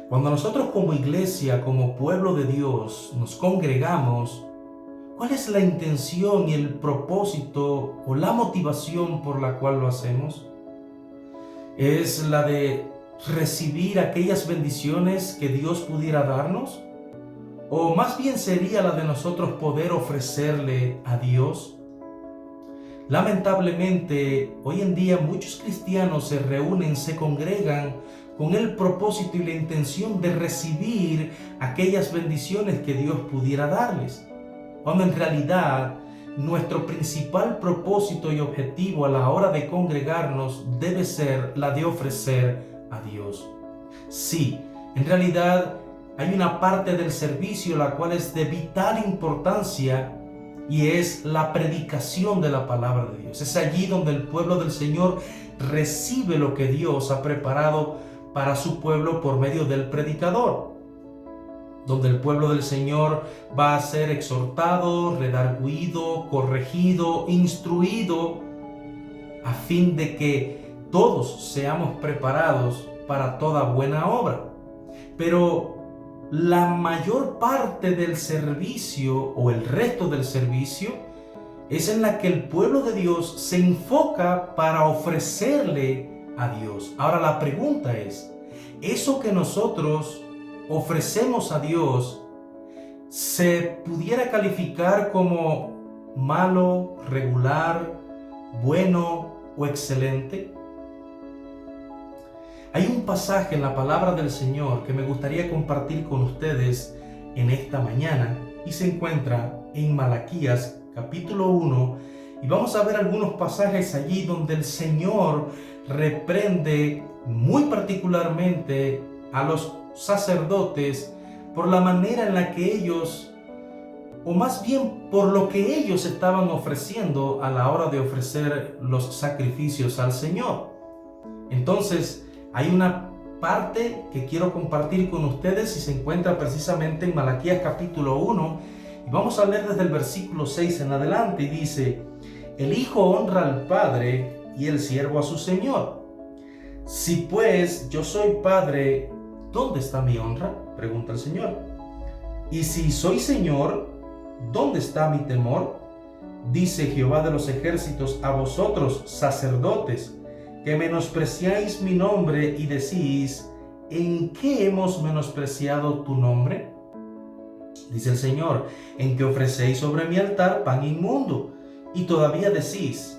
Cuando nosotros como iglesia, como pueblo de Dios, nos congregamos, ¿cuál es la intención y el propósito o la motivación por la cual lo hacemos? ¿Es la de recibir aquellas bendiciones que Dios pudiera darnos? ¿O más bien sería la de nosotros poder ofrecerle a Dios? Lamentablemente, hoy en día muchos cristianos se reúnen, se congregan con el propósito y la intención de recibir aquellas bendiciones que Dios pudiera darles, cuando en realidad nuestro principal propósito y objetivo a la hora de congregarnos debe ser la de ofrecer a Dios. Sí, en realidad hay una parte del servicio la cual es de vital importancia y es la predicación de la palabra de Dios. Es allí donde el pueblo del Señor recibe lo que Dios ha preparado para su pueblo por medio del predicador, donde el pueblo del Señor va a ser exhortado, redarguido, corregido, instruido, a fin de que todos seamos preparados para toda buena obra. Pero la mayor parte del servicio o el resto del servicio es en la que el pueblo de Dios se enfoca para ofrecerle a Dios. Ahora la pregunta es, ¿eso que nosotros ofrecemos a Dios se pudiera calificar como malo, regular, bueno o excelente? Hay un pasaje en la palabra del Señor que me gustaría compartir con ustedes en esta mañana y se encuentra en Malaquías capítulo 1 y vamos a ver algunos pasajes allí donde el Señor reprende muy particularmente a los sacerdotes por la manera en la que ellos, o más bien por lo que ellos estaban ofreciendo a la hora de ofrecer los sacrificios al Señor. Entonces, hay una parte que quiero compartir con ustedes y se encuentra precisamente en Malaquías capítulo 1 y vamos a leer desde el versículo 6 en adelante y dice: el hijo honra al padre y el siervo a su señor. Si pues yo soy padre, ¿dónde está mi honra?, pregunta el Señor. Y si soy señor, ¿dónde está mi temor?, dice Jehová de los ejércitos a vosotros, sacerdotes, que menospreciáis mi nombre y decís: ¿en qué hemos menospreciado tu nombre? Dice el Señor: en que ofrecéis sobre mi altar pan inmundo, y todavía decís: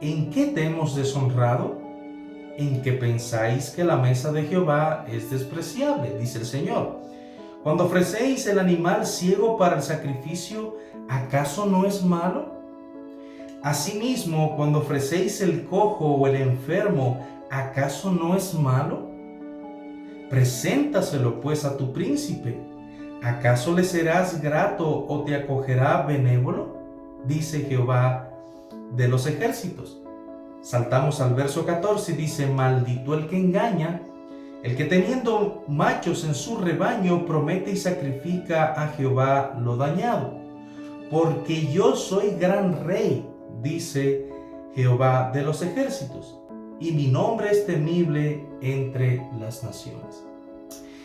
¿en qué te hemos deshonrado? ¿En que pensáis que la mesa de Jehová es despreciable? Dice el Señor. Cuando ofrecéis el animal ciego para el sacrificio, ¿acaso no es malo? Asimismo, cuando ofrecéis el cojo o el enfermo, ¿acaso no es malo? Preséntaselo pues a tu príncipe. ¿Acaso le serás grato o te acogerá benévolo?, dice Jehová de los ejércitos. Saltamos al verso 14 y dice: maldito el que engaña, el que teniendo machos en su rebaño promete y sacrifica a Jehová lo dañado. Porque yo soy gran rey, dice Jehová de los ejércitos, y mi nombre es temible entre las naciones.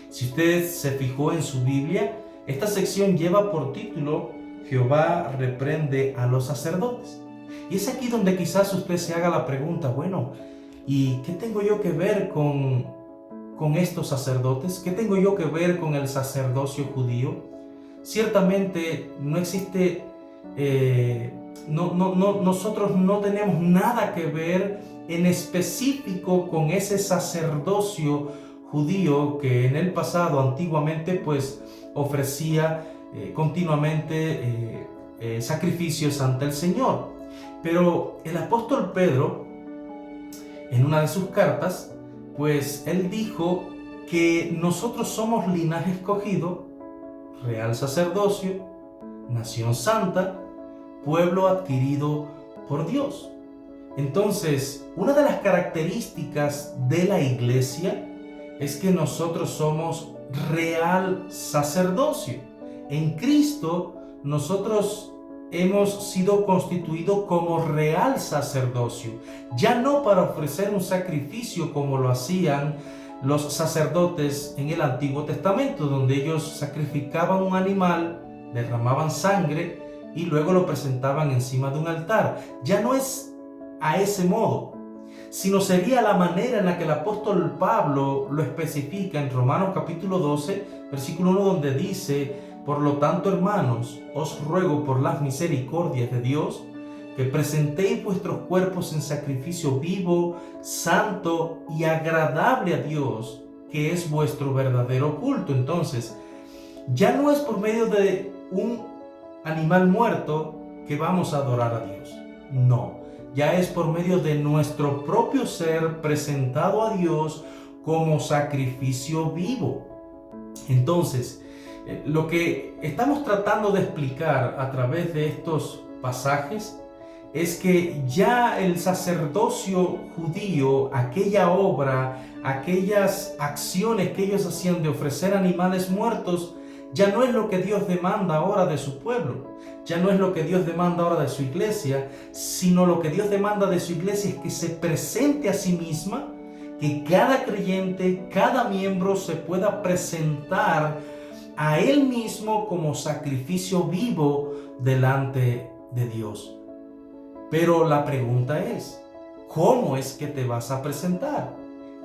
Si usted se fijó en su Biblia, esta sección lleva por título: Jehová reprende a los sacerdotes. Y es aquí donde quizás usted se haga la pregunta: bueno, ¿y qué tengo yo que ver con estos sacerdotes? ¿Qué tengo yo que ver con el sacerdocio judío? Ciertamente no existe, nosotros no tenemos nada que ver en específico con ese sacerdocio judío que en el pasado, antiguamente, pues ofrecía continuamente sacrificios ante el Señor. Pero el apóstol Pedro, en una de sus cartas, pues él dijo que nosotros somos linaje escogido, real sacerdocio, nación santa, pueblo adquirido por Dios. Entonces, una de las características de la iglesia es que nosotros somos real sacerdocio. En Cristo nosotros hemos sido constituidos como real sacerdocio, ya no para ofrecer un sacrificio como lo hacían los sacerdotes en el Antiguo Testamento, donde ellos sacrificaban un animal, derramaban sangre y luego lo presentaban encima de un altar. Ya no es a ese modo, sino sería la manera en la que el apóstol Pablo lo especifica en Romanos capítulo 12, versículo 1, donde dice: por lo tanto, hermanos, os ruego por las misericordias de Dios que presentéis vuestros cuerpos en sacrificio vivo, santo y agradable a Dios, que es vuestro verdadero culto. Entonces, ya no es por medio de un animal muerto que vamos a adorar a Dios. No, ya es por medio de nuestro propio ser presentado a Dios como sacrificio vivo. Entonces, lo que estamos tratando de explicar a través de estos pasajes es que ya el sacerdocio judío, aquella obra, aquellas acciones que ellos hacían de ofrecer animales muertos, ya no es lo que Dios demanda ahora de su pueblo, ya no es lo que Dios demanda ahora de su iglesia, sino lo que Dios demanda de su iglesia es que se presente a sí misma, que cada creyente, cada miembro se pueda presentar a él mismo como sacrificio vivo delante de Dios. Pero la pregunta es, ¿cómo es que te vas a presentar?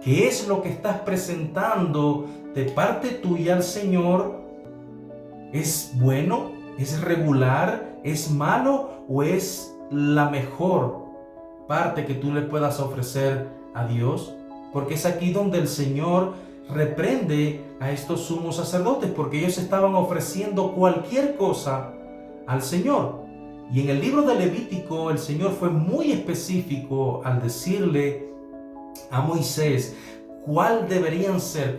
¿Qué es lo que estás presentando de parte tuya al Señor? ¿Es bueno? ¿Es regular? ¿Es malo? ¿O es la mejor parte que tú le puedas ofrecer a Dios? Porque es aquí donde el Señor reprende a estos sumos sacerdotes, porque ellos estaban ofreciendo cualquier cosa al Señor. Y en el libro de Levítico el Señor fue muy específico al decirle a Moisés cuáles deberían ser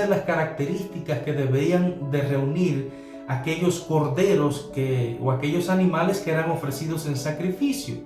las características que deberían de reunir aquellos corderos o aquellos animales que eran ofrecidos en sacrificio.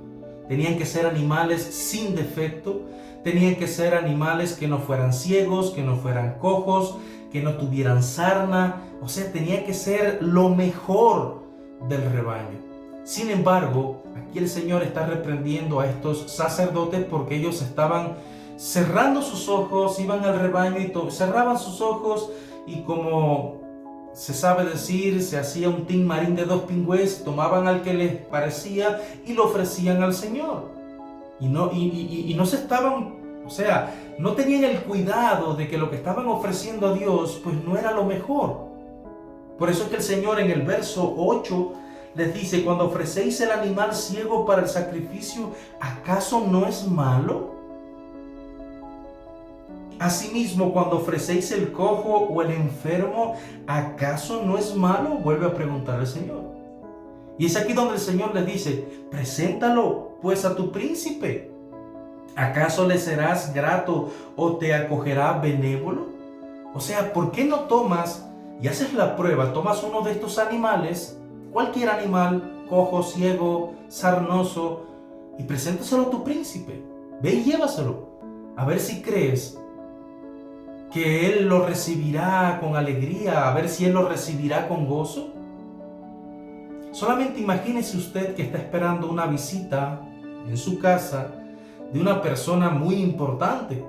Tenían que ser animales sin defecto, tenían que ser animales que no fueran ciegos, que no fueran cojos, que no tuvieran sarna, o sea, tenía que ser lo mejor del rebaño. Sin embargo, aquí el Señor está reprendiendo a estos sacerdotes porque ellos estaban cerrando sus ojos, iban al rebaño y cerraban sus ojos, y como se sabe decir, se hacía un tin marín de 2 pingües, tomaban al que les parecía y lo ofrecían al Señor. Y no se estaban, o sea, no tenían el cuidado de que lo que estaban ofreciendo a Dios pues no era lo mejor. Por eso es que el Señor en el verso 8 les dice: cuando ofrecéis el animal ciego para el sacrificio, ¿acaso no es malo? Asimismo, cuando ofrecéis el cojo o el enfermo, ¿acaso no es malo? Vuelve a preguntar el Señor. Y es aquí donde el Señor les dice: preséntalo pues a tu príncipe. ¿Acaso le serás grato o te acogerá benévolo? O sea, ¿por qué no tomas y haces la prueba? Tomas uno de estos animales, cualquier animal, cojo, ciego, sarnoso, y preséntaselo a tu príncipe. Ve y llévaselo. A ver si crees que Él lo recibirá con alegría, a ver si Él lo recibirá con gozo. Solamente imagínese usted que está esperando una visita en su casa de una persona muy importante.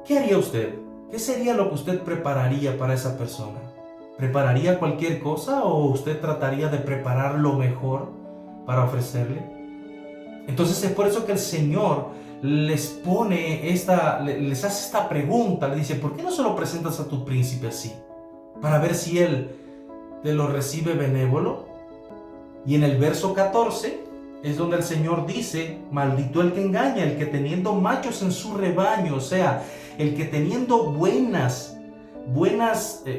¿Qué haría usted? ¿Qué sería lo que usted prepararía para esa persona? ¿Prepararía cualquier cosa o usted trataría de preparar lo mejor para ofrecerle? Entonces es por eso que el Señor les hace esta pregunta, le dice: ¿por qué no se lo presentas a tu príncipe así? Para ver si él te lo recibe benévolo. Y en el verso 14 es donde el Señor dice: maldito el que engaña, el que teniendo machos en su rebaño, o sea, el que teniendo buenas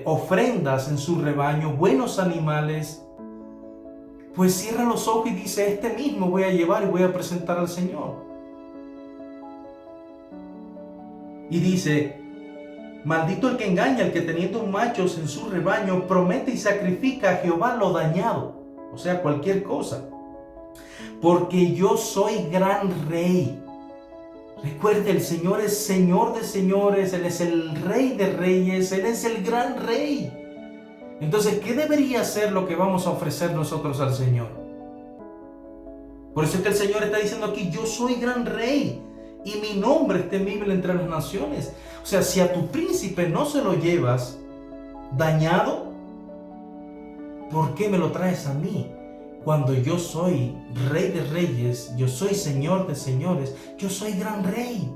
ofrendas en su rebaño, buenos animales, pues cierra los ojos y dice: este mismo voy a llevar y voy a presentar al Señor. Y dice: maldito el que engaña, el que teniendo machos en su rebaño promete y sacrifica a Jehová lo dañado, o sea, cualquier cosa. Porque yo soy gran rey. Recuerde, el Señor es Señor de señores, Él es el Rey de reyes, Él es el gran rey. Entonces, ¿qué debería ser lo que vamos a ofrecer nosotros al Señor? Por eso es que el Señor está diciendo aquí: yo soy gran rey. y mi nombre es temible entre las naciones. O sea, si a tu príncipe no se lo llevas dañado, ¿por qué me lo traes a mí? Cuando yo soy rey de reyes, yo soy señor de señores, yo soy gran rey.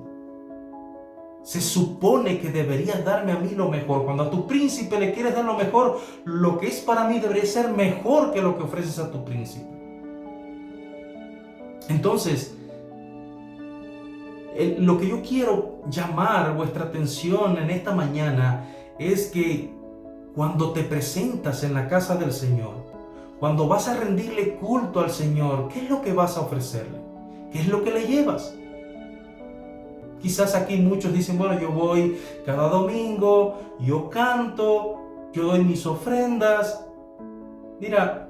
Se supone que deberías darme a mí lo mejor. Cuando a tu príncipe le quieres dar lo mejor, lo que es para mí debería ser mejor que lo que ofreces a tu príncipe. Entonces, lo que yo quiero llamar vuestra atención en esta mañana es que cuando te presentas en la casa del Señor, cuando vas a rendirle culto al Señor, ¿qué es lo que vas a ofrecerle? ¿Qué es lo que le llevas? Quizás aquí muchos dicen, bueno, yo voy cada domingo, yo canto, yo doy mis ofrendas. Mira,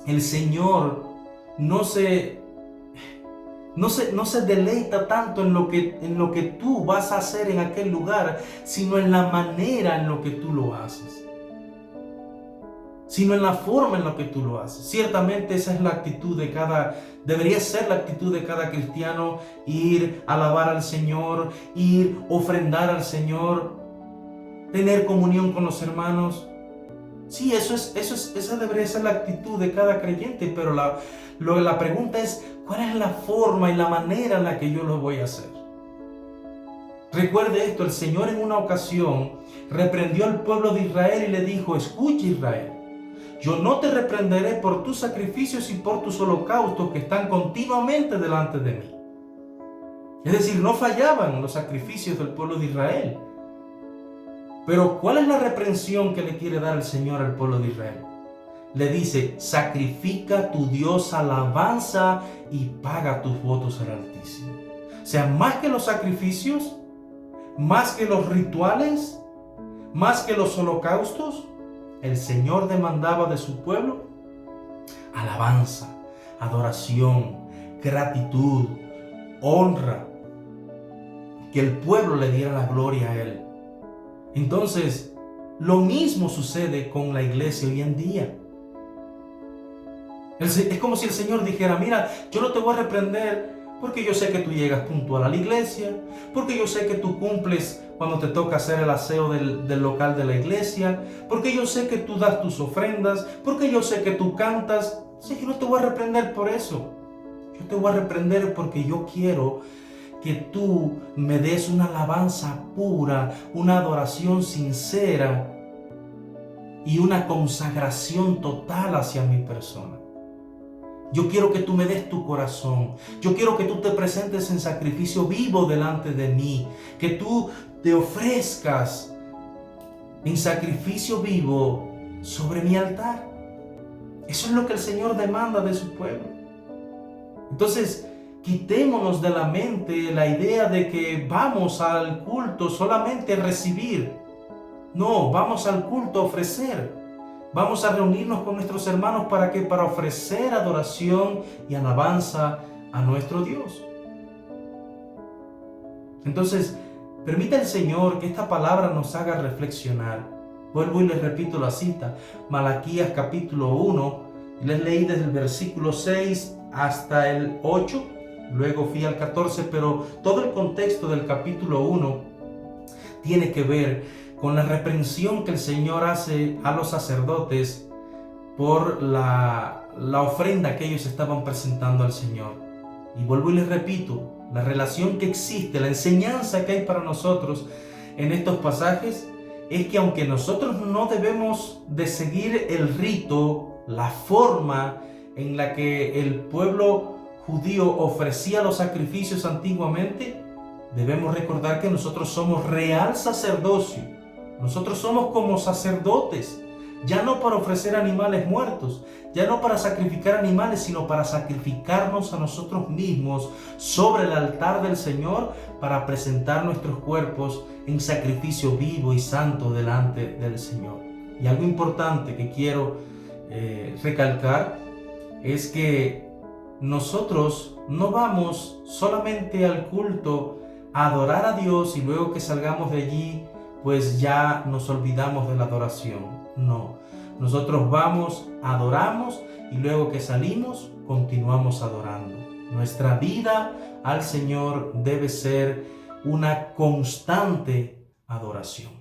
el Señor no se deleita tanto en lo que tú vas a hacer en aquel lugar, sino en la manera en lo que tú lo haces. Sino en la forma en la que tú lo haces. Ciertamente esa es la actitud debería ser la actitud de cada cristiano, ir a alabar al Señor, ir ofrendar al Señor, tener comunión con los hermanos. Sí, esa debería ser la actitud de cada creyente, pero la pregunta es, ¿cuál es la forma y la manera en la que yo lo voy a hacer? Recuerde esto, el Señor en una ocasión reprendió al pueblo de Israel y le dijo, escucha Israel, yo no te reprenderé por tus sacrificios y por tus holocaustos que están continuamente delante de mí. Es decir, no fallaban los sacrificios del pueblo de Israel. Pero ¿cuál es la reprensión que le quiere dar el Señor al pueblo de Israel? Le dice, sacrifica a tu Dios alabanza y paga tus votos al Altísimo. O sea, más que los sacrificios, más que los rituales, más que los holocaustos, el Señor demandaba de su pueblo alabanza, adoración, gratitud, honra, que el pueblo le diera la gloria a Él. Entonces, lo mismo sucede con la iglesia hoy en día. Es como si el Señor dijera, mira, yo no te voy a reprender porque yo sé que tú llegas puntual a la iglesia, porque yo sé que tú cumples cuando te toca hacer el aseo del local de la iglesia, porque yo sé que tú das tus ofrendas, porque yo sé que tú cantas. Sí, yo no te voy a reprender por eso. Yo te voy a reprender porque yo quiero que tú me des una alabanza pura, una adoración sincera y una consagración total hacia mi persona. Yo quiero que tú me des tu corazón. Yo quiero que tú te presentes en sacrificio vivo delante de mí. Que tú te ofrezcas en sacrificio vivo sobre mi altar. Eso es lo que el Señor demanda de su pueblo. Entonces, quitémonos de la mente la idea de que vamos al culto solamente a recibir. No, vamos al culto a ofrecer. Vamos a reunirnos con nuestros hermanos ¿para qué? Para ofrecer adoración y alabanza a nuestro Dios. Entonces, permita el Señor que esta palabra nos haga reflexionar. Vuelvo y les repito la cita, Malaquías capítulo 1, les leí desde el versículo 6 hasta el 8, luego fui al 14, pero todo el contexto del capítulo 1 tiene que ver con la reprensión que el Señor hace a los sacerdotes por la ofrenda que ellos estaban presentando al Señor. Y vuelvo y les repito, la relación que existe, la enseñanza que hay para nosotros en estos pasajes es que aunque nosotros no debemos de seguir el rito, la forma en la que el pueblo judío ofrecía los sacrificios antiguamente, debemos recordar que nosotros somos real sacerdocio. Nosotros somos como sacerdotes, ya no para ofrecer animales muertos, ya no para sacrificar animales, sino para sacrificarnos a nosotros mismos sobre el altar del Señor para presentar nuestros cuerpos en sacrificio vivo y santo delante del Señor. Y algo importante que quiero recalcar es que nosotros no vamos solamente al culto a adorar a Dios y luego que salgamos de allí pues ya nos olvidamos de la adoración. No, nosotros vamos, adoramos y luego que salimos continuamos adorando. Nuestra vida al Señor debe ser una constante adoración.